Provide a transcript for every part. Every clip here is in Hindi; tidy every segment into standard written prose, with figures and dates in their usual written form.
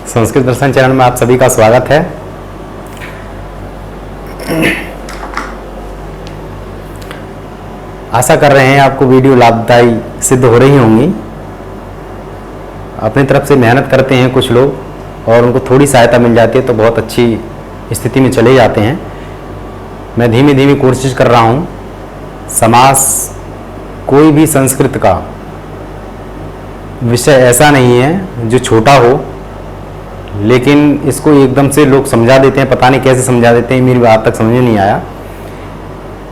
संस्कृत दर्शन चैनल में आप सभी का स्वागत है। आशा कर रहे हैं आपको वीडियो लाभदायी सिद्ध हो रही होंगी। अपनी तरफ से मेहनत करते हैं कुछ लोग और उनको थोड़ी सहायता मिल जाती है तो बहुत अच्छी स्थिति में चले जाते हैं। मैं धीमी धीमी कोशिश कर रहा हूँ। समास कोई भी संस्कृत का विषय ऐसा नहीं है जो छोटा हो, लेकिन इसको एकदम से लोग समझा देते हैं। पता नहीं कैसे समझा देते हैं, मेरी बात तक समझ में नहीं आया।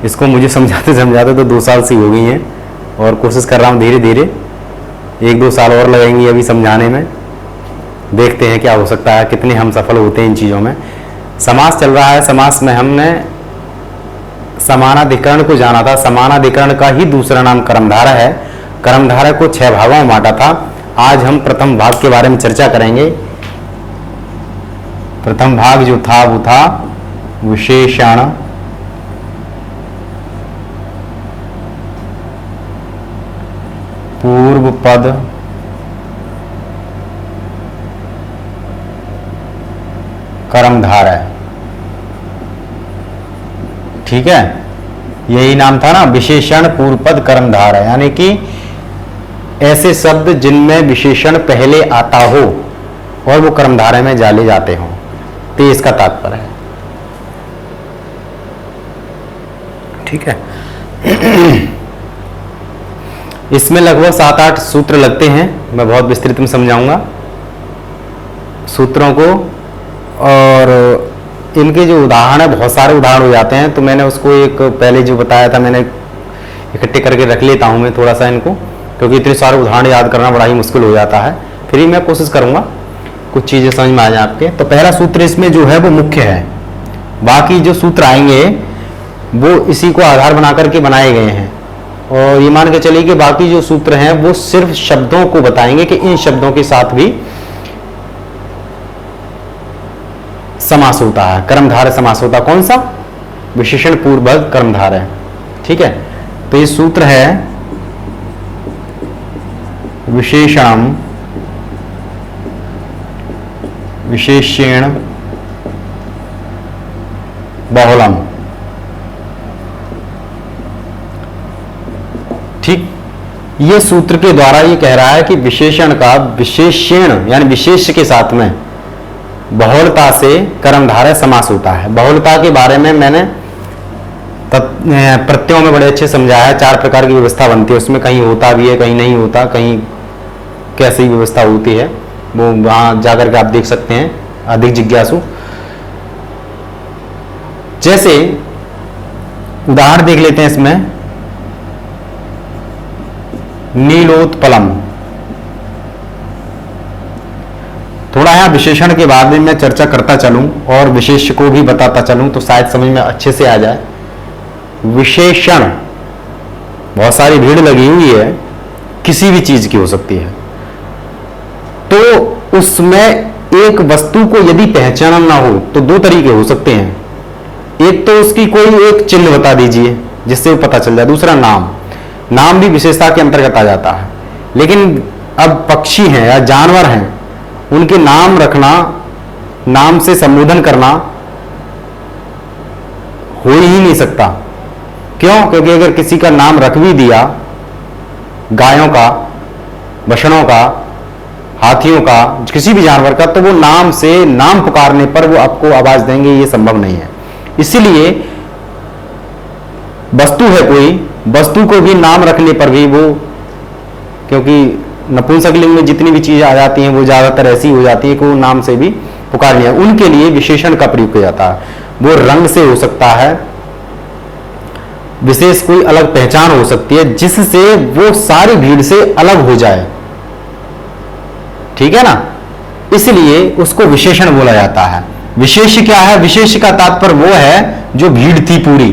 इसको मुझे समझाते समझाते तो 2 साल से हो गई हैं और कोशिश कर रहा हूँ धीरे धीरे। 1-2 साल और लगेंगे अभी समझाने में। देखते हैं क्या हो सकता है, कितने हम सफल होते हैं इन चीज़ों में। समास चल रहा है। समास में हमने समानाधिकरण को जाना था। समानाधिकरण का ही दूसरा नाम कर्मधारय है। कर्मधारय को 6 भागों में बांटा था। आज हम प्रथम भाग के बारे में चर्चा करेंगे। प्रथम भाग जो था वो था विशेषण पूर्व पद कर्मधारय। ठीक है, यही नाम था ना, विशेषण पूर्व पद कर्मधारय। यानी कि ऐसे शब्द जिनमें विशेषण पहले आता हो और वो कर्मधारय में डाले जाते हों, तो इसका तात्पर्य है। ठीक है। इसमें लगभग 7-8 सूत्र लगते हैं। मैं बहुत विस्तृत में समझाऊंगा सूत्रों को, और इनके जो उदाहरण है, बहुत सारे उदाहरण हो जाते हैं। तो मैंने उसको एक पहले जो बताया था, मैंने इकट्ठे करके रख लेता हूं मैं थोड़ा सा इनको, क्योंकि इतने सारे उदाहरण याद करना बड़ा ही मुश्किल हो जाता है। फिर ही मैं कोशिश करूंगा कुछ चीजें समझ में आ जाए आपके। तो पहला सूत्र इसमें जो है वो मुख्य है। बाकी जो सूत्र आएंगे वो इसी को आधार बना करके बनाए गए हैं। और ये मान के चलिए कि बाकी जो सूत्र हैं वो सिर्फ शब्दों को बताएंगे कि इन शब्दों के साथ भी समास होता है। कर्मधारय समास होता कौन सा? विशेषण पूर्वक कर्मधारय। ठीक है। तो ये सूत्र है विशेषणम विशेष्येण बहुलम। ठीक, ये सूत्र के द्वारा ये कह रहा है कि विशेषण का विशेष्येण यानी विशेष के साथ में बहुलता से कर्मधारय समास होता है। बहुलता के बारे में मैंने प्रत्ययों में बड़े अच्छे समझाया है। 4 प्रकार की व्यवस्था बनती है उसमें, कहीं होता भी है, कहीं नहीं होता, कहीं कैसी व्यवस्था होती है, वो वहां जाकर के आप देख सकते हैं अधिक जिज्ञासु। जैसे उदाहरण देख लेते हैं इसमें, नीलोत्पलम। थोड़ा यहां विशेषण के बाद में मैं चर्चा करता चलूं और विशेष को भी बताता चलूं तो शायद समझ में अच्छे से आ जाए। विशेषण बहुत सारी भीड़ लगी हुई है, किसी भी चीज की हो सकती है। तो उसमें एक वस्तु को यदि पहचानना ना हो तो 2 तरीके हो सकते हैं। एक तो उसकी कोई एक चिन्ह बता दीजिए जिससे वो पता चल जाए। दूसरा नाम भी विशेषता के अंतर्गत आ जाता है। लेकिन अब पक्षी हैं या जानवर हैं, उनके नाम रखना, नाम से संबोधन करना हो ही नहीं सकता। क्यों? क्योंकि अगर किसी का नाम रख भी दिया, गायों का, बछड़ों का, हाथियों का, किसी भी जानवर का, तो वो नाम से नाम पुकारने पर वो आपको आवाज देंगे, ये संभव नहीं है। इसीलिए वस्तु है कोई, वस्तु को भी नाम रखने पर भी वो, क्योंकि नपुंसकलिंग में जितनी भी चीजें आ जाती हैं वो ज्यादातर ऐसी हो जाती है कि वो नाम से भी पुकार लिया, उनके लिए विशेषण का प्रयोग किया जाता है। वो रंग से हो सकता है, विशेष कोई अलग पहचान हो सकती है जिससे वो सारी भीड़ से अलग हो जाए। ठीक है ना, इसलिए उसको विशेषण बोला जाता है। विशेष क्या है? विशेष का तात्पर्य वो है जो भीड़ थी पूरी,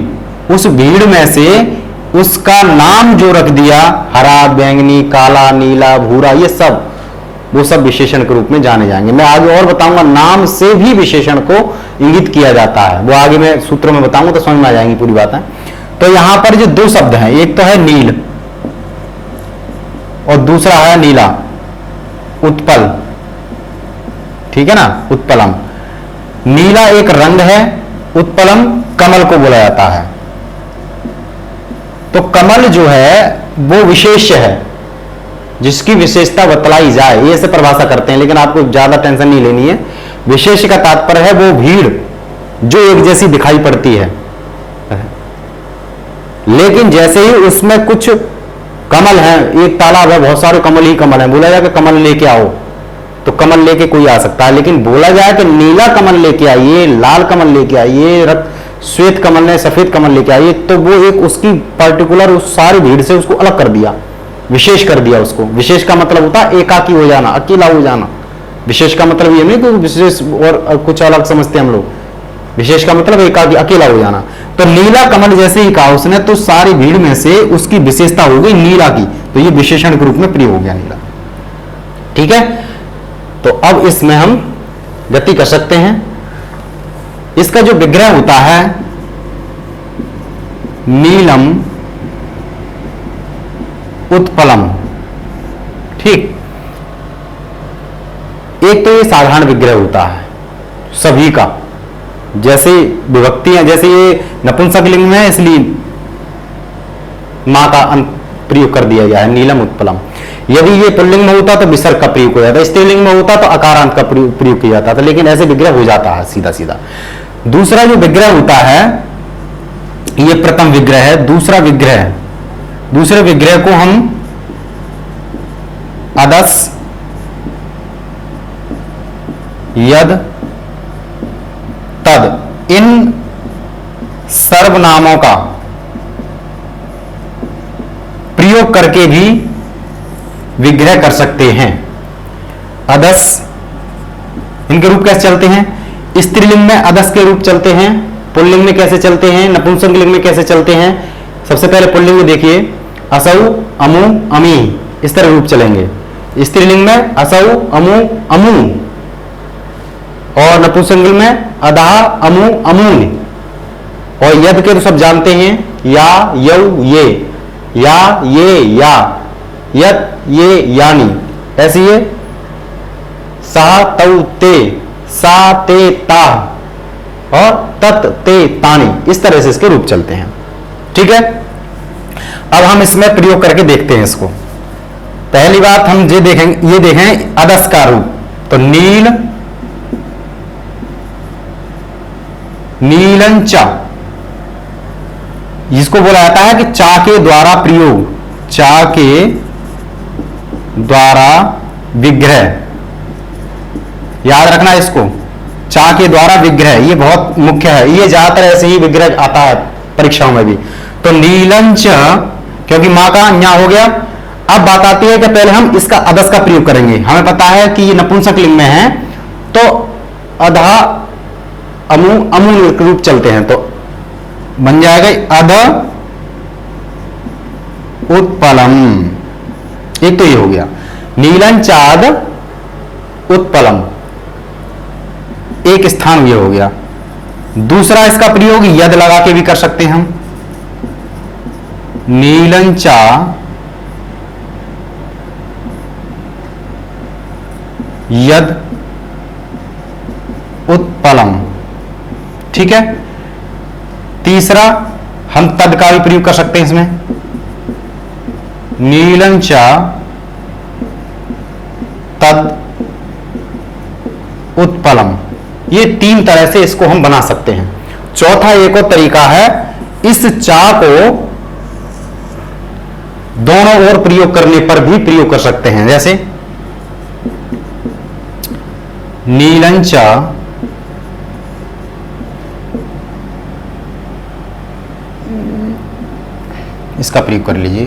उस भीड़ में से उसका नाम जो रख दिया, हरा, बैंगनी, काला, नीला, भूरा, ये सब, वो सब विशेषण के रूप में जाने जाएंगे। मैं आगे और बताऊंगा, नाम से भी विशेषण को इंगित किया जाता है। वो आगे मैं सूत्रों में बताऊंगा तो समझ में आ जाएंगी पूरी बात है। तो यहां पर जो 2 शब्द हैं, एक तो है नील और दूसरा है नीला, उत्पल। ठीक है ना, उत्पलम। नीला एक रंग है, उत्पलम कमल को बोला जाता है। तो कमल जो है वो विशेष है, जिसकी विशेषता बतलाई जाए, ये से परिभाषा करते हैं, लेकिन आपको ज्यादा टेंशन नहीं लेनी है। विशेष का तात्पर्य है वो भीड़ जो एक जैसी दिखाई पड़ती है, लेकिन जैसे ही उसमें कुछ कमल हैं, एक तालाब है, बहुत सारे कमल ही कमल हैं, बोला जाए कि कमल लेके आओ, तो कमल लेके कोई आ सकता है, लेकिन बोला जाए कि नीला कमल लेके आइए, लाल कमल लेके आइए, श्वेत कमल ने सफेद कमल लेके आइए, तो वो एक उसकी पर्टिकुलर उस सारी भीड़ से उसको अलग कर दिया, विशेष कर दिया उसको। विशेष का मतलब होता है एकाकी हो जाना, अकेला हो जाना। विशेष का मतलब ये नहीं कि विशेष और कुछ अलग समझते हम लोग। विशेष का मतलब एकाकी, अकेला हो जाना। तो नीला कमल जैसे ही कहा उसने, तो सारी भीड़ में से उसकी विशेषता हो गई नीला की, तो ये विशेषण के रूप में प्रयोग हो गया नीला। ठीक है, तो अब इसमें हम गति कर सकते हैं। इसका जो विग्रह होता है नीलम उत्पलम, ठीक, एक तो ये साधारण विग्रह होता है सभी का, जैसे विभक्ति है, जैसे ये नपुंसक लिंग में है इसलिए मां का प्रयोग कर दिया गया है नीलम उत्पलम। यदि ये पुल्लिंग में होता तो विसर्ग का प्रयोग हो जाता, स्त्रीलिंग में होता तो अकारांत का प्रयोग किया जाता था, लेकिन ऐसे विग्रह हो जाता है सीधा सीधा। दूसरा जो विग्रह होता है, ये प्रथम विग्रह है। दूसरा विग्रह, दूसरे विग्रह को हम अदस, यद, तद, इन सर्वनामों का प्रयोग करके भी विग्रह कर सकते हैं। अदस, इनके रूप कैसे चलते हैं? स्त्रीलिंग में अदस के रूप चलते हैं, पुल्लिंग में कैसे चलते हैं, नपुंसक लिंग में कैसे चलते हैं। सबसे पहले पुल्लिंग में देखिए, असौ, अमु, अमी, इस तरह रूप चलेंगे। स्त्रीलिंग में असौ, अमु, अमू, और नपुंसक लिंग में अदा, अमु, अमून। और यद के तो सब जानते हैं, या, यौ, ये, या, ये, या, यत, ये, यानी। ऐसे ये सा, तौ, ते, सा, ते, ता, और तत, ते, तानी, इस तरह से इसके रूप चलते हैं। ठीक है, अब हम इसमें प्रयोग करके देखते हैं इसको। पहली बात हम ये देखें अदस का रूप, तो नील, नीलंचा, जिसको बोला जाता है कि चा के द्वारा प्रयोग, चा के द्वारा विग्रह, याद रखना इसको, चा के द्वारा विग्रह, ये बहुत मुख्य है, ये ज्यादातर ऐसे ही विग्रह आता है परीक्षाओं में भी। तो नीलंच, क्योंकि मां का न्या हो गया। अब बात आती है कि पहले हम इसका अदस का प्रयोग करेंगे। हमें पता है कि ये नपुंसक लिंग में है, तो अधा, अमु, अमून रूप चलते हैं, तो बन जाएगा अध उत्पलम। एक तो ये हो गया नीलंचाद उत्पलम, एक स्थान ये हो गया। दूसरा इसका प्रयोग यद लगा के भी कर सकते हैं हम, नीलंचा यद उत्पलम। ठीक है, तीसरा हम तद का भी प्रयोग कर सकते हैं इसमें, नीलंचा तद उत्पलम। ये तीन तरह से इसको हम बना सकते हैं। चौथा एक और तरीका है, इस चा को दोनों ओर प्रयोग करने पर भी प्रयोग कर सकते हैं, जैसे नीलंचा इसका प्रयोग कर लीजिए,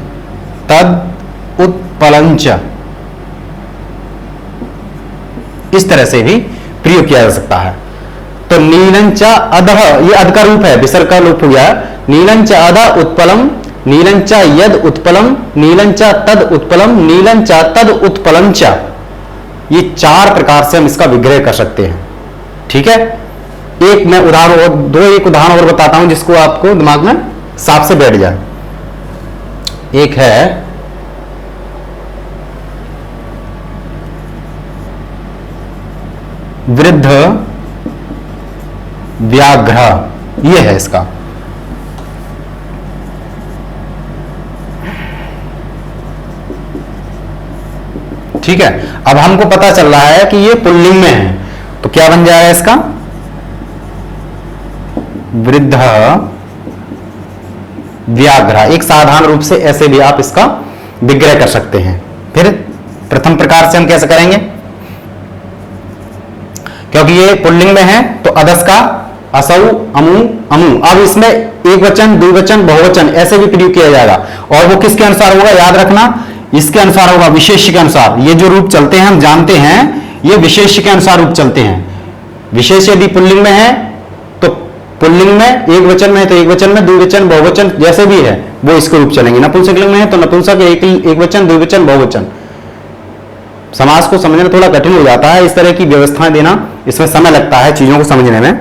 तद उत्पलंच, इस तरह से भी प्रयोग किया जा सकता है। तो नीलंचा अधः, ये अध का रूप है, विसर्ग का लोप हो गया। नीलंचा अधः उत्पलम, नीलंचा यद उत्पलम, नीलंचा तद उत्पलम, नीलंचा तद उत्पलंचा। ये चार प्रकार से हम इसका विग्रह कर सकते हैं। ठीक है, एक मैं उदाहरण और एक उदाहरण और बताता हूं जिसको आपको दिमाग में साफ से बैठ जाए। एक है वृद्ध व्याघ्र, ये है इसका। ठीक है, अब हमको पता चल रहा है कि ये पुल्लिंग में है, तो क्या बन जाएगा इसका? वृद्ध व्याघ्र। एक साधारण रूप से ऐसे भी आप इसका विग्रह कर सकते हैं। फिर प्रथम प्रकार से हम कैसे करेंगे? क्योंकि ये पुल्लिंग में है तो अदस का असौ, अमु, अमु। अब इसमें एक वचन, द्विवचन, बहुवचन ऐसे भी प्रयोग किया जाएगा, और वो किसके अनुसार होगा? याद रखना, इसके अनुसार होगा, विशेष्य के अनुसार। ये जो रूप चलते हैं हम जानते हैं, ये विशेष्य के अनुसार रूप चलते हैं। विशेष यदि पुल्लिंग में है तो पुल्लिंग में, एक वचन में है तो एक वचन में, द्विवचन, बहुवचन जैसे भी है वो इसके रूप चलेंगे। नपुंसकलिंग में है तो नपुंसक, एक वचन, द्विवचन, बहुवचन। समास को समझना थोड़ा कठिन हो जाता है, इस तरह की व्यवस्थाएं देना, इसमें समय लगता है चीजों को समझने में।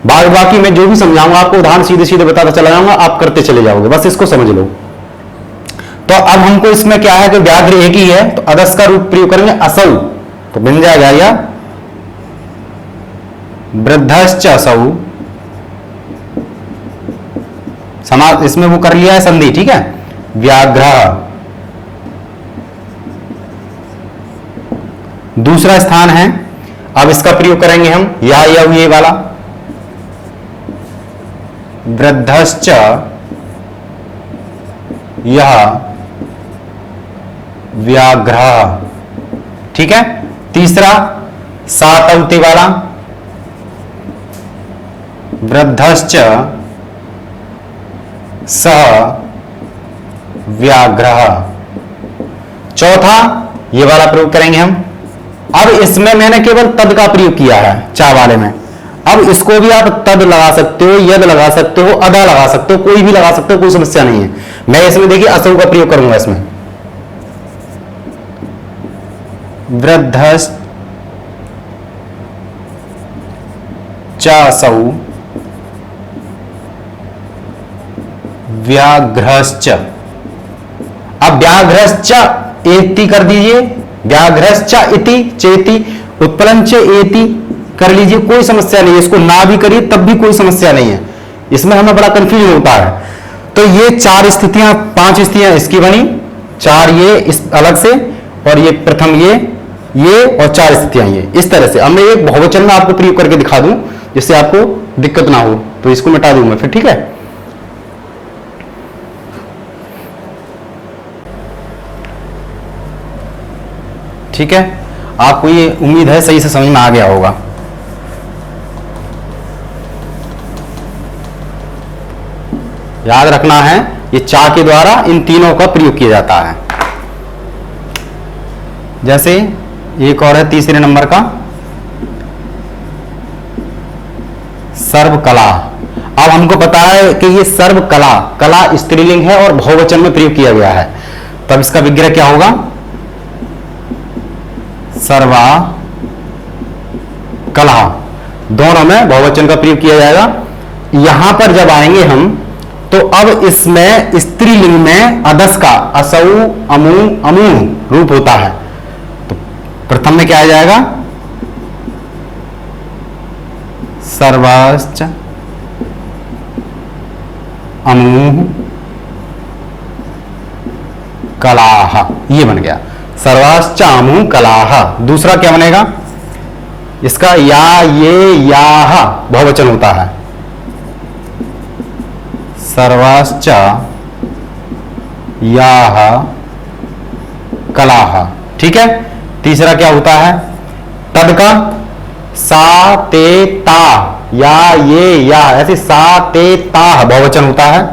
बाकी मैं जो भी समझाऊंगा आपको उदाहरण सीधे सीधे बताता चला जाऊंगा, आप करते चले जाओगे, बस इसको समझ लो। तो अब हमको इसमें क्या है कि व्याघ्र एक ही है, तो अदस का रूप प्रयोग करेंगे असौ, तो बन जाएगा या वृद्धश्च असौ। समास इसमें वो कर लिया है संधि, ठीक है, व्याघ्र। दूसरा स्थान है, अब इसका प्रयोग करेंगे हम या ये वाला, वृद्धश्च यह व्याघ्र। ठीक है, तीसरा सातवती वाला, वृद्धश्च सह व्याघ्र। चौथा ये वाला प्रयोग करेंगे हम। अब इसमें मैंने केवल तद का प्रयोग किया है चा वाले में, अब इसको भी आप तद लगा सकते हो, यद लगा सकते हो, अदा लगा सकते हो, कोई भी लगा सकते हो, कोई समस्या नहीं है। मैं इसमें देखिए असौ का प्रयोग करूंगा इसमें, वृद्धश्च असौ व्याघ्रश्च। अब व्याघ्रश्च एति कर दीजिए, व्याघ्रश्च इति चेति उत्पलंच एति कर लीजिए, कोई समस्या नहीं है। इसको ना भी करिए तब भी कोई समस्या नहीं है, इसमें हमें बड़ा कंफ्यूजन होता है। तो ये चार स्थितियां, पांच स्थितियां इसकी बनी, चार ये इस अलग से, और ये प्रथम ये और चार स्थितियां ये, इस तरह से। अब मैं एक बहुवचन में आपको प्रयोग करके दिखा दूं जिससे आपको दिक्कत ना हो, तो इसको मिटा दूंगा फिर, ठीक है। ठीक है, आपको ये उम्मीद है सही से समझ में आ गया होगा। याद रखना है ये चा के द्वारा इन तीनों का प्रयोग किया जाता है। जैसे एक और है तीसरे नंबर का, सर्वकला। अब हमको पता है कि ये सर्वकला, कला स्त्रीलिंग है और बहुवचन में प्रयोग किया गया है, तब इसका विग्रह क्या होगा? सर्वा कला। दोनों में बहुवचन का प्रयोग किया जाएगा। यहां पर जब आएंगे हम, तो अब इसमें स्त्रीलिंग में अदस का असौ, अमु, अमु रूप होता है, तो प्रथम में क्या आ जाएगा? सर्वाश्च अमु कलाह, ये बन गया सर्वाश्च अमु कलाह। दूसरा क्या बनेगा इसका? या ये याह बहुवचन होता है, सर्वाश्च याह कलाह। ठीक है, तीसरा क्या होता है? तद का सा ते ता, या ये या, ऐसे सा ते ता बहुवचन होता है,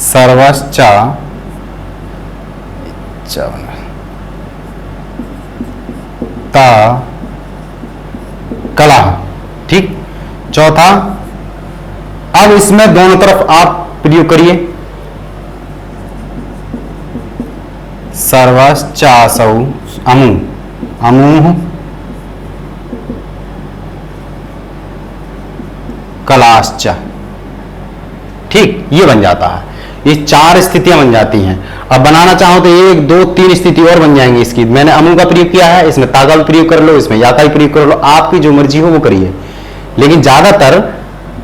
सर्वश्च ता कला। ठीक, चौथा, अब इसमें दोनों तरफ आप प्रयोग करिए, सर्वश्चासौ अमु, अमु कलाश्च। ठीक, ये बन जाता है। ये 4 स्थितियां बन जाती हैं। अब बनाना चाहो तो 1 2 3 स्थिति और बन जाएंगी इसकी। मैंने अमु का प्रयोग किया है, इसमें ता का भी प्रयोग कर लो, इसमें या का भी प्रयोग कर लो, आपकी जो मर्जी हो वो करिए, लेकिन ज्यादातर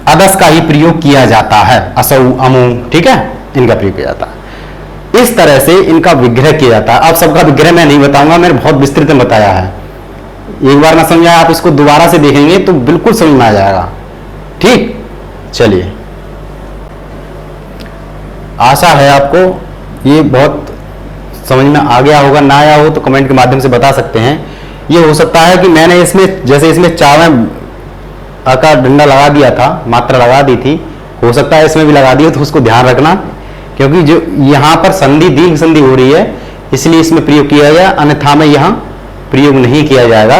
अदस का ही प्रयोग किया जाता है, असौ अमु, ठीक है, इनका प्रयोग किया जाता है। इस तरह से इनका विग्रह किया जाता है। अब सबका विग्रह मैं नहीं बताऊंगा, मैंने बहुत विस्तृत में बताया है। एक बार ना समझा, आप इसको दोबारा से देखेंगे तो बिल्कुल समझ में आ जाएगा। ठीक, चलिए, आशा है आपको ये बहुत समझ में आ गया होगा। ना आया हो तो कमेंट के माध्यम से बता सकते हैं। ये हो सकता है कि मैंने इसमें, जैसे इसमें चावें का डंडा लगा दिया था, मात्रा लगा दी थी, हो सकता है इसमें भी लगा दिया, तो उसको ध्यान रखना, क्योंकि जो यहां पर संधि दीर्घ संधि हो रही है, इसलिए इसमें प्रयोग किया गया, अन्यथा में यहां प्रयोग नहीं किया जाएगा।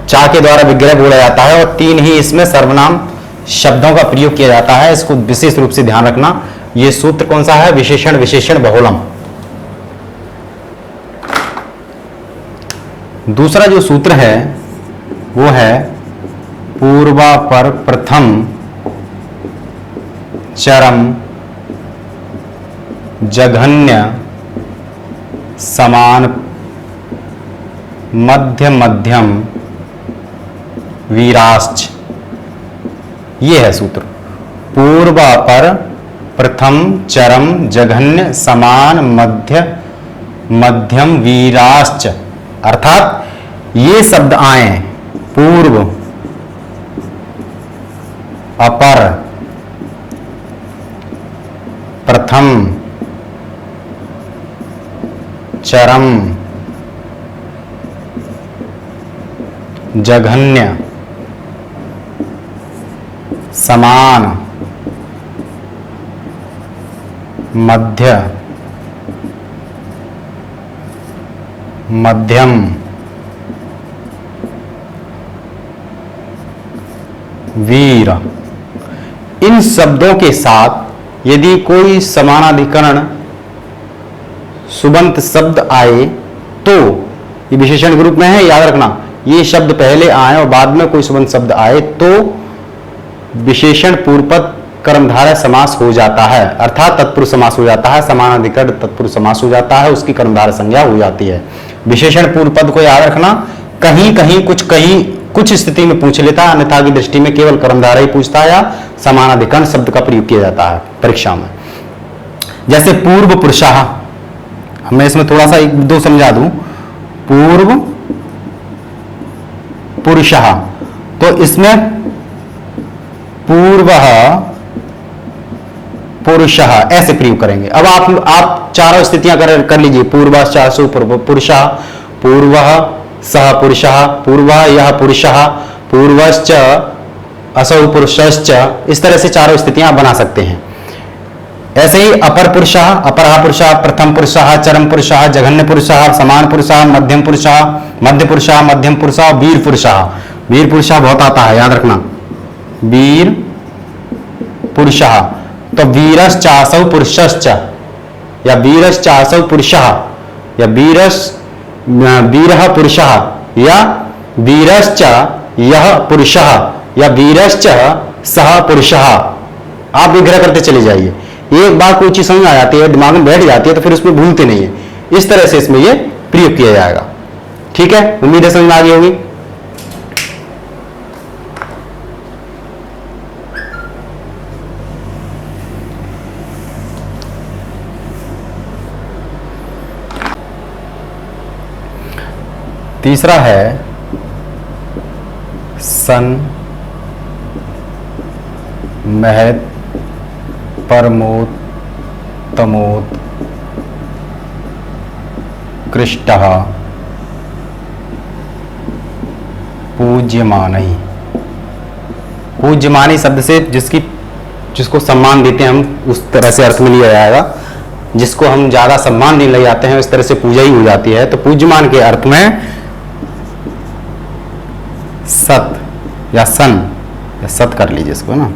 चा के द्वारा विग्रह बोला जाता है और 3 ही इसमें सर्वनाम शब्दों का प्रयोग किया जाता है, इसको विशेष रूप से ध्यान रखना। यह सूत्र कौन सा है? विशेषण विशेषण बहुलम। दूसरा जो सूत्र है वो है पूर्वापर प्रथम चरम जघन्य समान मध्य मध्यम वीराश्च। ये है सूत्र, पूर्वापर प्रथम चरम जघन्य समान मध्य मध्यम वीराश्च। अर्थात ये शब्द आए पूर्व, अपर, प्रथम, चरम, जघन्य, समान, मध्य, मध्यम, वीर। इन शब्दों के साथ यदि कोई समानाधिकरण सुबंत शब्द आए तो ये विशेषण के रूप में है, याद रखना। ये शब्द पहले आए और बाद में कोई सुबंत शब्द आए तो विशेषण पूर्वपद कर्मधारय समास हो जाता है, अर्थात तत्पुरुष समास हो जाता है, समानाधिकरण तत्पुरुष समास हो जाता है, उसकी कर्मधारय संज्ञा हो जाती है। विशेषण पूर्वपद को याद रखना, कहीं कहीं कुछ स्थिति में पूछ लेता है, अन्यथा की दृष्टि में केवल कर्मधारय ही पूछता है या समानाधिकरण शब्द का प्रयोग किया जाता है परीक्षा में। जैसे पूर्व पुरुषः, मैं इसमें थोड़ा सा 1 2 समझा दूं। पूर्व पुरुषः, तो इसमें पूर्वः पुरुषः ऐसे प्रयोग करेंगे। अब आप चारों स्थितियां कर लीजिए। पूर्वश्चासु पुरुषः, पूर्वः सह पुरुषः, पूर्वः यह पुरुषः, पूर्वश्च असौ पुरुषश्च, इस तरह से चारों स्थितियां आप बना सकते हैं। ऐसे ही अपर पुरुषः, अपरः पुरुषः, प्रथम पुरुषः, चरम पुरुषः, जघन्य पुरुषः, समान पुरुषः, मध्यम पुरुषः, मध्य पुरुषः, मध्यम पुरुषः, वीर पुरुषः। वीर पुरुषः बहुत आता है, याद रखना, वीर पुरुषः। तो वीरश्चासौ पुरुषश्च, या वीरश्चासौ पुरुषः, या वीरः पुरुषः, या वीरश्च यह पुरुषः, या वीरश्च सह पुरुषः। आप विग्रह करते चले जाइए। एक बार कोई चीज समझ में आ जाती है, दिमाग में बैठ जाती है, तो फिर उसमें भूलते नहीं है। इस तरह से इसमें ये प्रयोग किया जाएगा। ठीक है, उम्मीद है समझ में आ गई होगी। तीसरा है सन, महत, परमोत, तमोत, कृष्टः, पूज्यमानी। पूज्यमानी शब्द से जिसको सम्मान देते हैं हम, उस तरह से अर्थ में लिया जाएगा। जिसको हम ज्यादा सम्मान देने लग जाते हैं, इस तरह से पूजा ही हो जाती है। तो पूज्यमान के अर्थ में सत या सन, या सत कर लीजिए इसको ना,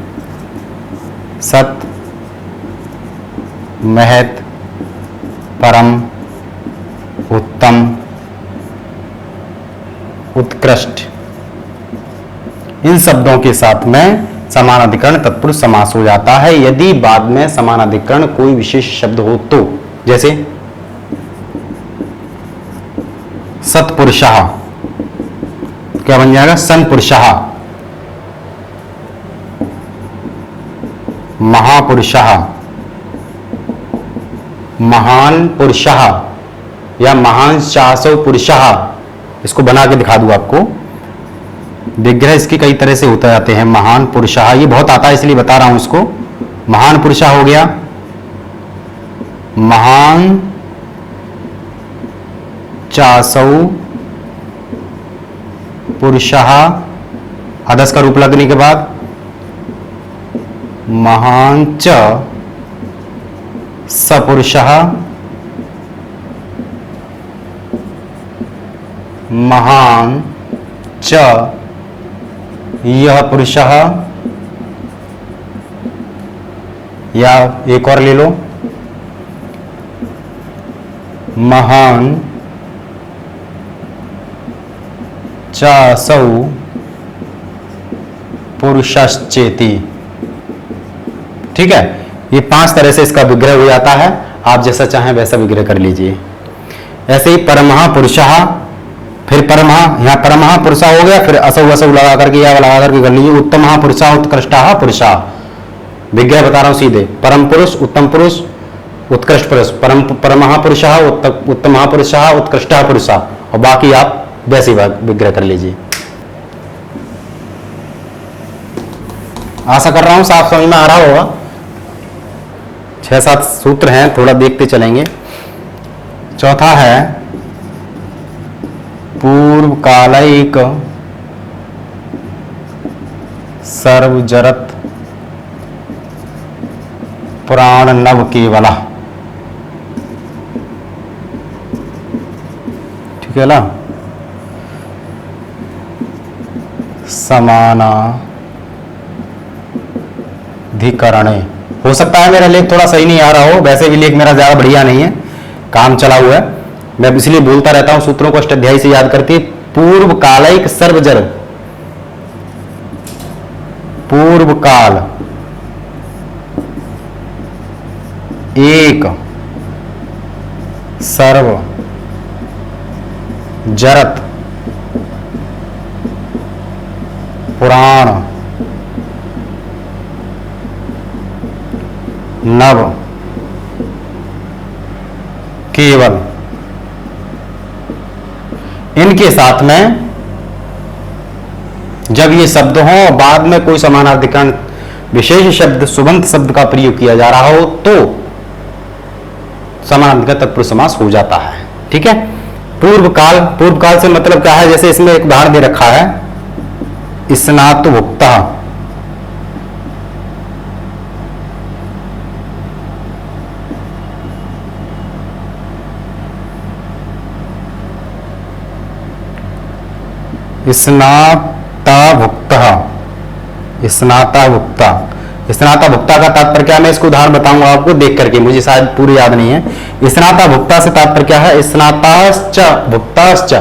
सत, महत, परम, उत्तम, उत्कृष्ट, इन शब्दों के साथ में समानाधिकरण तत्पुरुष समास हो जाता है यदि बाद में समानाधिकरण कोई विशेष शब्द हो तो। जैसे सत्पुरुषः, क्या बन जाएगा? सन्पुरुषः। महापुरुषः, महान पुरुषः या महान चासो पुरुषः, इसको बना के दिखा दूं आपको। विग्रह इसकी कई तरह से होते जाते हैं। महान पुरुषः, ये बहुत आता है इसलिए बता रहा हूं इसको। महान पुरुषः हो गया, महान चासौ पुरुषः, आदर्श का रूप लगने के बाद महान च सपुरुषः, महान च यह पुरुषः, या एक और ले लो, महान चासौ पुरुषश्चेति। ठीक है, ये 5 तरह से इसका विग्रह हो जाता है। आप जैसा चाहें वैसा विग्रह कर लीजिए। ऐसे ही परमः पुरुषः, फिर परमः, यहाँ परमः पुरुषः हो गया, फिर असौ असौ लगा करके या लगा करके कर लीजिए। उत्तमः पुरुषः, उत्कृष्टः पुरुषः, विग्रह बता रहा हूं सीधे। परम पुरुष, उत्तम पुरुष, उत्कृष्ट पुरुष, परमः पुरुषः, उत्तमः पुरुषः, उत्कृष्टः पुरुषः, और बाकी आप वैसे विग्रह कर लीजिए। आशा कर रहा हूं साफ समझ में आ रहा होगा। 6-7 सूत्र हैं, थोड़ा देखते चलेंगे। चौथा है पूर्वकालिक सर्वजरत पुराण नव केवला। ठीक है ना? समानाधिकरणे। हो सकता है मेरा लेख थोड़ा सही नहीं आ रहा हो, वैसे भी लेख मेरा ज्यादा बढ़िया नहीं है, काम चला हुआ है, मैं इसलिए बोलता रहता हूं। सूत्रों को अष्टाध्यायी से याद करके। पूर्व कालिक सर्वजर, पूर्व काल एक सर्व जरत पुराण नव केवल। इनके साथ में जब ये शब्द हो और बाद में कोई समानाधिकरण विशेष शब्द सुबंत शब्द का प्रयोग किया जा रहा हो तो समानाधिकरण तत्पुरुष समास हो जाता है। ठीक है? पूर्व काल से मतलब क्या है? जैसे इसमें एक उदाहरण दे रखा है, स्नातुभुक्ता, स्नाताभुक्ता। स्नाताभुक्ता का तात्पर्य क्या है? मैं इसको उदाहरण बताऊंगा आपको देख करके, मुझे शायद पूरी याद नहीं है। स्नाताभुक्ता से तात्पर्य क्या है? स्नाताश्च भुक्ताश्च,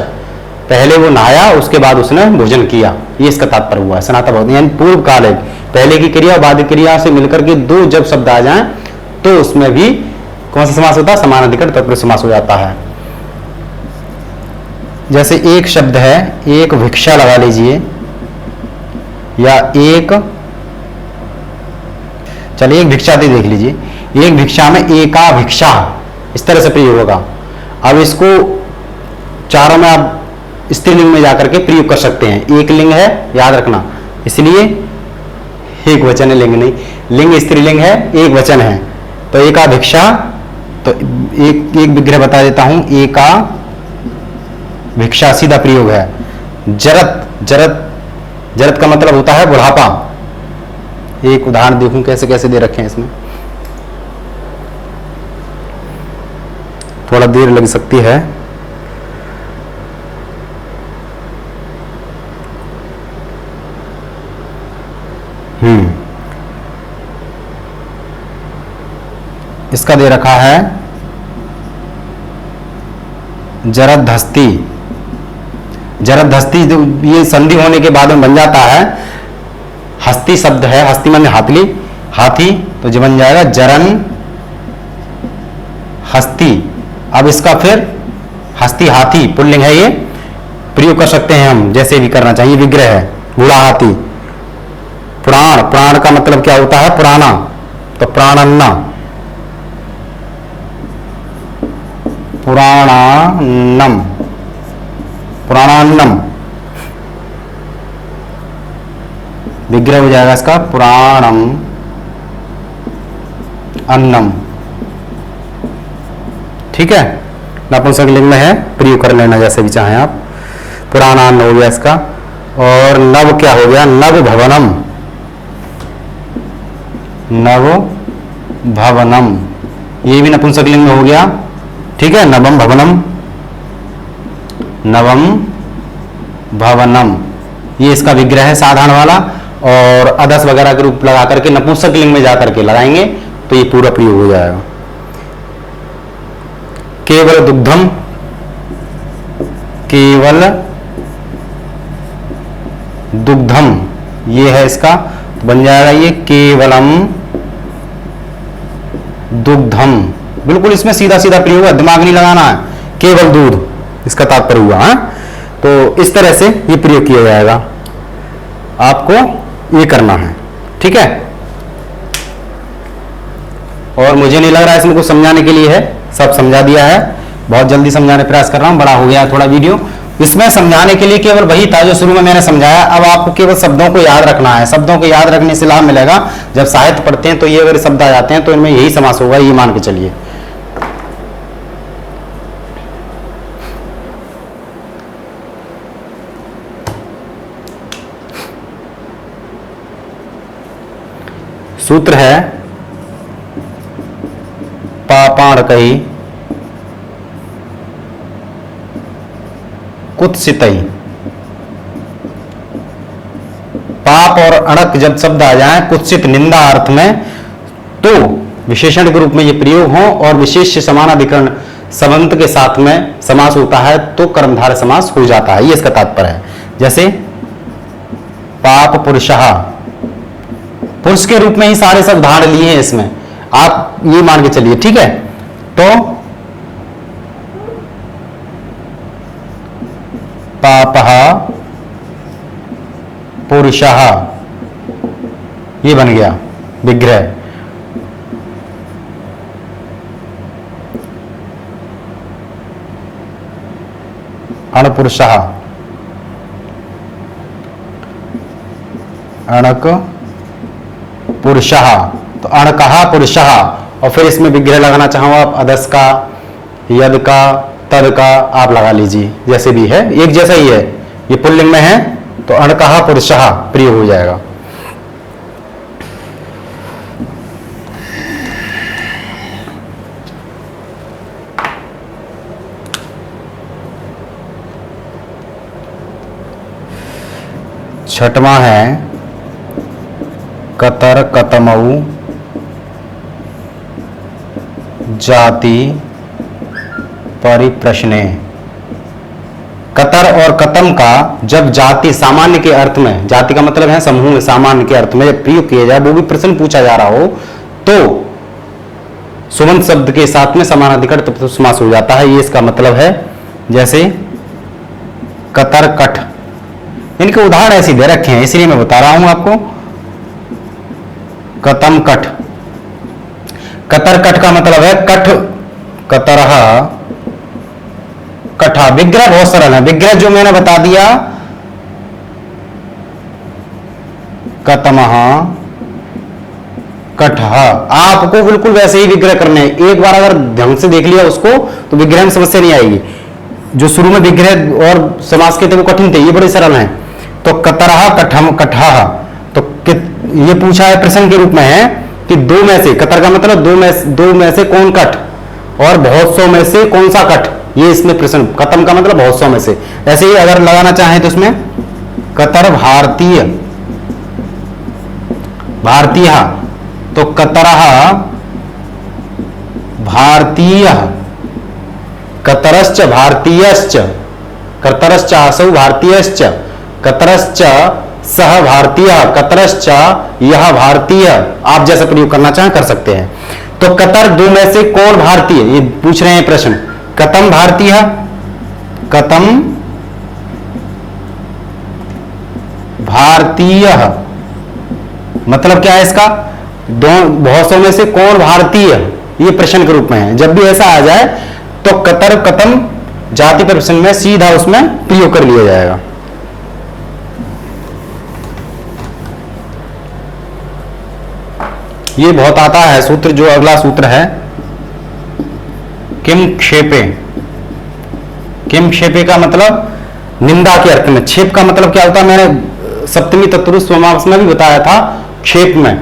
पहले वो नहाया उसके बाद उसने भोजन किया, ये इसका तात्पर्य हुआ है स्नाताभुक्ता। यानी पूर्व काल है, पहले की क्रिया बाद क्रिया से मिलकर के 2 जब शब्द आ जाएं तो उसमें भी कौन सा समास होता है? समानाधिकरण तत्पुरुष समास हो जाता है। जैसे एक शब्द है, एक भिक्षा लगा लीजिए, या एक, चलिए एक भिक्षा देख लीजिए। एक भिक्षा में एका भिक्षा, इस तरह से प्रयोग होगा। अब इसको चारों में आप स्त्रीलिंग में जाकर के प्रयोग कर सकते हैं। एक लिंग है, याद रखना, इसलिए एक वचन है, लिंग नहीं। लिंग स्त्रीलिंग है, एक वचन है, तो एका भिक्षा। तो एक विग्रह बता देता हूं, एका भिक्षा सीधा प्रयोग है। जरत का मतलब होता है बुढ़ापा। एक उदाहरण देखूं कैसे कैसे दे रखे हैं इसमें, थोड़ा देर लग सकती है। इसका दे रखा है जरदहस्ती। ये संधि होने के बाद में बन जाता है हस्ती शब्द है, हस्ती माने हाथली, हाथी, तो जो बन जाएगा जरन हस्ती। अब इसका फिर हस्ती हाथी पुल्लिंग है, ये प्रयोग कर सकते हैं हम, जैसे भी करना चाहिए। विग्रह है घोड़ा हाथी। पुराण, प्राण का मतलब क्या होता है? पुराना, तो प्राणन्ना, पुराणान्नम, पुराणान्नम विग्रह हो जाएगा इसका पुराणम अन्नम। ठीक है, नपुंसक लिंग में है, प्रयोग कर लेना जैसे भी चाहें आप। पुराणान्न हो गया इसका। और नव क्या हो गया? नव भवनम, नव भवनम, ये भी नपुंसक लिंग में हो गया। ठीक है, नवम भवनम, नवम भवनम, ये इसका विग्रह है साधारण वाला। और अदस वगैरह के रूप लगा करके नपुंसक लिंग में जाकर के लगाएंगे तो ये पूरा प्रयोग हो जाएगा। केवल दुग्धम, केवल दुग्धम, ये है इसका, तो बन जाएगा ये केवलम दुग्धम। बिल्कुल इसमें सीधा सीधा प्रयोग है, दिमाग नहीं लगाना है, केवल दूध इसका तात्पर्य हुआ है। तो इस तरह से ये प्रयोग किया जाएगा, आपको ये करना है। ठीक है, और मुझे नहीं लग रहा है इसमें कुछ समझाने के लिए है, सब समझा दिया है। बहुत जल्दी समझाने प्रयास कर रहा हूं, बड़ा हो गया थोड़ा वीडियो। इसमें समझाने के लिए केवल वही था जो शुरू में मैंने समझाया। अब आपको केवल शब्दों को याद रखना है। शब्दों को याद रखने से लाभ मिलेगा। जब साहित्य पढ़ते हैं तो ये अगर शब्द आ जाते हैं तो इनमें यही समास होगा, ये मान के चलिए। सूत्र है पापाण कही कुत्सितई। पाप और अणक जब शब्द आ जाए कुत्सित निंदा अर्थ में, तो विशेषण के रूप में ये प्रयोग हो और विशेष समानाधिकरण संबंध के साथ में समास होता है तो कर्मधारय समास हो जाता है, ये इसका तात्पर्य है। जैसे पाप पुरुषः, पुरुष के रूप में ही सारे सब धारण लिए हैं इसमें, आप ये मान के चलिए। ठीक है, तो पापः पुरुषः, ये बन गया विग्रह। अणपुरुषः, अणक पुरुषः, तो अणकः पुरुषः। और फिर इसमें विग्रह लगाना चाहो आप, अदस का, यद का, तद का आप लगा लीजिए, जैसे भी है एक जैसा ही है। ये पुल्लिंग में है तो अणकः पुरुषः प्रयोग हो जाएगा। छठवां है कतर कतमऊ जाति परिप्रश्ने। कतर और कतम का जब जाति सामान्य के अर्थ में, जाति का मतलब है समूह, सामान्य के अर्थ में जब प्रयोग किया जाए, वो भी प्रश्न पूछा जा रहा हो, तो सुबंत शब्द के साथ में समानाधिकरण तत्पुरुष समास हो जाता है, ये इसका मतलब है। जैसे कतर कठ, इनके उदाहरण ऐसे दे रखे हैं इसलिए मैं बता रहा हूं आपको। कतम कठ, कतर कठ का मतलब है कठ, कतरह कठा। विग्रह बहुत सरल है, विग्रह जो मैंने बता दिया, कतमह कठह, आपको बिल्कुल वैसे ही विग्रह करने हैं। एक बार अगर ढंग से देख लिया उसको तो विग्रह में समस्या नहीं आएगी। जो शुरू में विग्रह और समास के थे वो कठिन थे, ये बड़े सरल हैं। तो कतरह कठम कठह, तो ये पूछा है प्रश्न के रूप में है कि दो में से, कतर का मतलब दो में से कौन कठ, और बहुत सौ में से कौन सा कठ, ये इसमें प्रश्न। कतम का मतलब बहुत सौ में से। ऐसे ही अगर लगाना चाहें तो इसमें कतर भारतीय, भारतीय, तो कतरह भारतीय, कतरश्च भारतीयश्च, कतरश्च आसौ भारतीयश्च, कतरश्च सह भारतीय, कतरश्च यह भारतीय, आप जैसा प्रयोग करना चाहें कर सकते हैं। तो कतर दो में से कौन भारतीय, ये पूछ रहे हैं प्रश्न। कतम भारतीय, कतम भारतीय मतलब क्या है इसका, दो बहुत सौ में से कौन भारतीय, ये प्रश्न के रूप में है। जब भी ऐसा आ जाए तो कतर कतम जाति पर प्रश्न में सीधा उसमें प्रयोग कर लिया जाएगा। ये बहुत आता है सूत्र, जो अगला सूत्र है किम क्षेपे। किम क्षेपे का मतलब निंदा के अर्थ में, क्षेप का मतलब क्या होता है, मैंने सप्तमी तत्पुरुष समास में भी बताया था। क्षेप में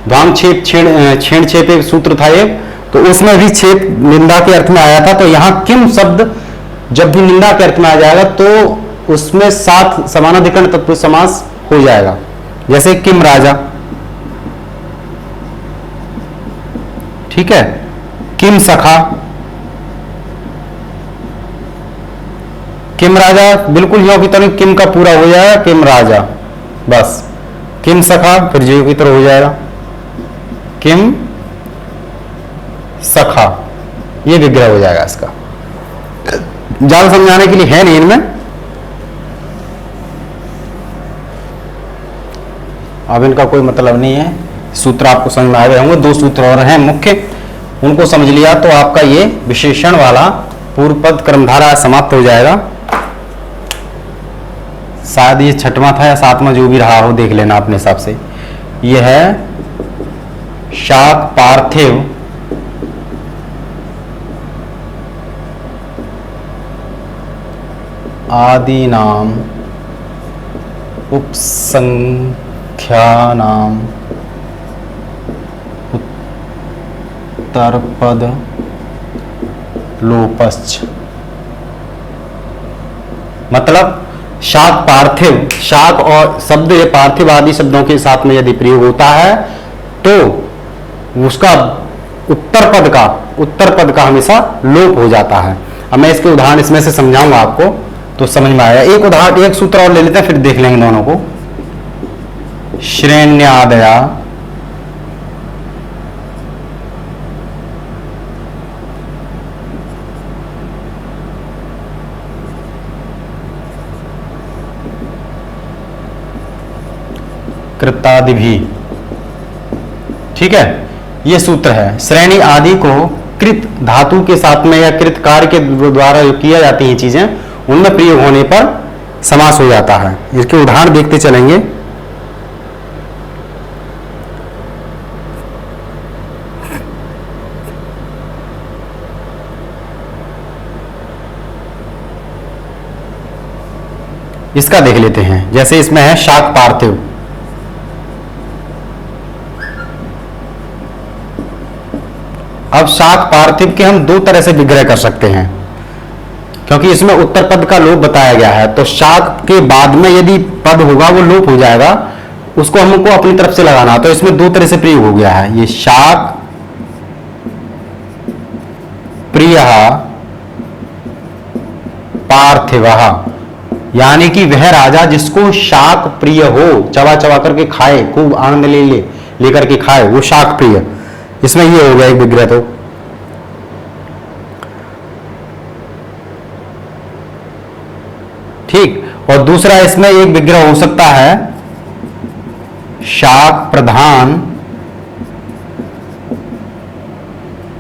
ध्वाम छेप छेड़ छेप एक सूत्र था एक, तो उसमें भी छेप निंदा के अर्थ में आया था। तो यहां किम शब्द जब भी निंदा के अर्थ में आ जाएगा तो उसमें साथ समानाधिकरण तत्पुरुष समास हो जाएगा। जैसे किम राजा, ठीक है, किम सखा, किम राजा बिल्कुल यो की तरह किम का पूरा हो जाएगा, किम राजा बस, किम सखा फिर जो की तरह हो जाएगा, किम सखा, ये विग्रह हो जाएगा इसका। ज्यादा समझाने के लिए है नहीं इनमें, अब इनका कोई मतलब नहीं है। सूत्र आपको समझ में आ गए होंगे। दो सूत्र और हैं मुख्य, उनको समझ लिया तो आपका ये विशेषण वाला पूर्व पद कर्मधारा समाप्त हो जाएगा। शायद ये छठवां था या सातवां, जो भी रहा हो देख लेना अपने हिसाब से। ये है शाक पार्थिव आदि नाम उपसंख्या नाम उत्तर पद लोपश्च। मतलब शाक पार्थिव, शाक और शब्द ये पार्थिव आदि शब्दों के साथ में यदि प्रयोग होता है तो उसका उत्तर पद का हमेशा लोप हो जाता है। अब मैं इसके उदाहरण इसमें से समझाऊंगा आपको तो समझ में आएगा। एक उदाहरण, एक सूत्र और ले लेते हैं फिर देख लेंगे दोनों को। श्रेण्यादया कृतादि भी, ठीक है, ये सूत्र है। श्रेणी आदि को कृत धातु के साथ में या कृत कार्य के द्वारा जो किया जाती हैं चीजें, उनमें प्रयोग होने पर समास हो जाता है। इसके उदाहरण देखते चलेंगे। इसका देख लेते हैं। जैसे इसमें है शाक पार्थिव, अब शाक पार्थिव के हम दो तरह से विग्रह कर सकते हैं, क्योंकि इसमें उत्तर पद का लोप बताया गया है। तो शाक के बाद में यदि पद होगा वो लोप हो जाएगा, उसको हमको अपनी तरफ से लगाना। तो इसमें दो तरह से प्रयोग हो गया है। ये शाक प्रिय पार्थिव, यानी कि वह राजा जिसको शाक प्रिय हो, चबा चबा करके खाए, खूब आनंद लेकर के खाए, वो शाक प्रिय। इसमें ये हो गया एक विग्रह। तो ठीक, और दूसरा इसमें एक विग्रह हो सकता है शाक प्रधान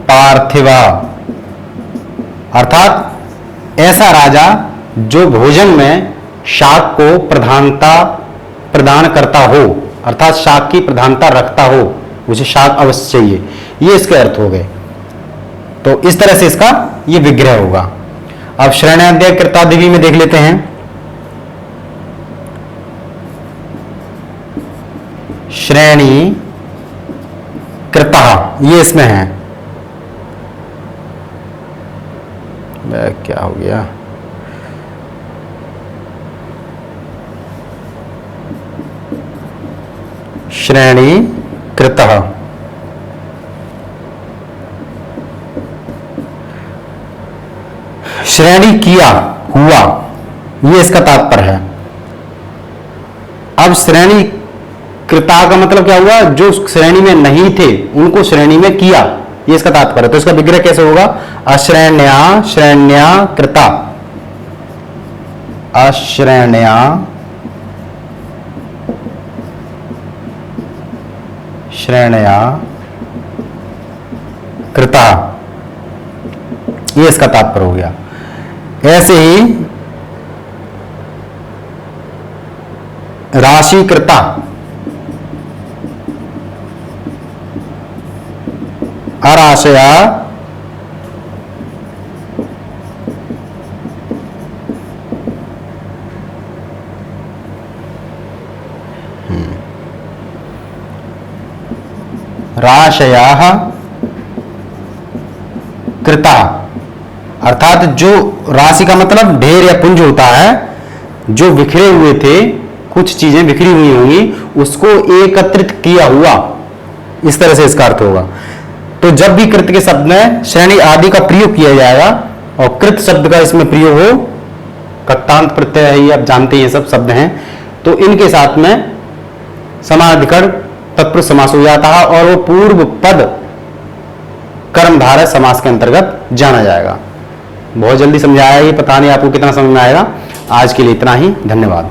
पार्थिवा, अर्थात ऐसा राजा जो भोजन में शाक को प्रधानता प्रदान करता हो, अर्थात शाक की प्रधानता रखता हो, उसे शाक अवश्य चाहिए। ये इसके अर्थ हो गए। तो इस तरह से इसका ये विग्रह होगा। अब श्रेण्याध्याय कृतादिवी में देख लेते हैं। श्रेणी कृता, ये इसमें है, क्या हो गया, श्रेणी कृतः, श्रेणी किया हुआ, ये इसका तात्पर्य है। अब श्रेणी कृता का मतलब क्या हुआ, जो श्रेणी में नहीं थे उनको श्रेणी में किया, ये इसका तात्पर्य। तो इसका विग्रह कैसे होगा, अश्रेण्या श्रेण्या कृता, अश्रेण्या श्रेण्या कृता, ये इसका तात्पर्य हो गया। ऐसे ही राशिकृता, अराशया राशयाः कृता, अर्थात जो राशि का मतलब ढेर या पुंज होता है, जो बिखरे हुए थे, कुछ चीजें बिखरी हुई होंगी, उसको एकत्रित किया हुआ, इस तरह से इसका अर्थ होगा। तो जब भी कृत के शब्द में श्रेणी आदि का प्रयोग किया जाएगा और कृत शब्द का इसमें प्रयोग हो, कट्टांत प्रत्यय है, ये आप जानते हैं, ये सब शब्द हैं, तो इनके साथ में समानाधिकरण तत्पुरुष समास हो जाता है और वो पूर्व पद कर्मधारय समास के अंतर्गत जाना जाएगा। बहुत जल्दी समझाया, ये पता नहीं आपको कितना समझ में आएगा। आज के लिए इतना ही, धन्यवाद।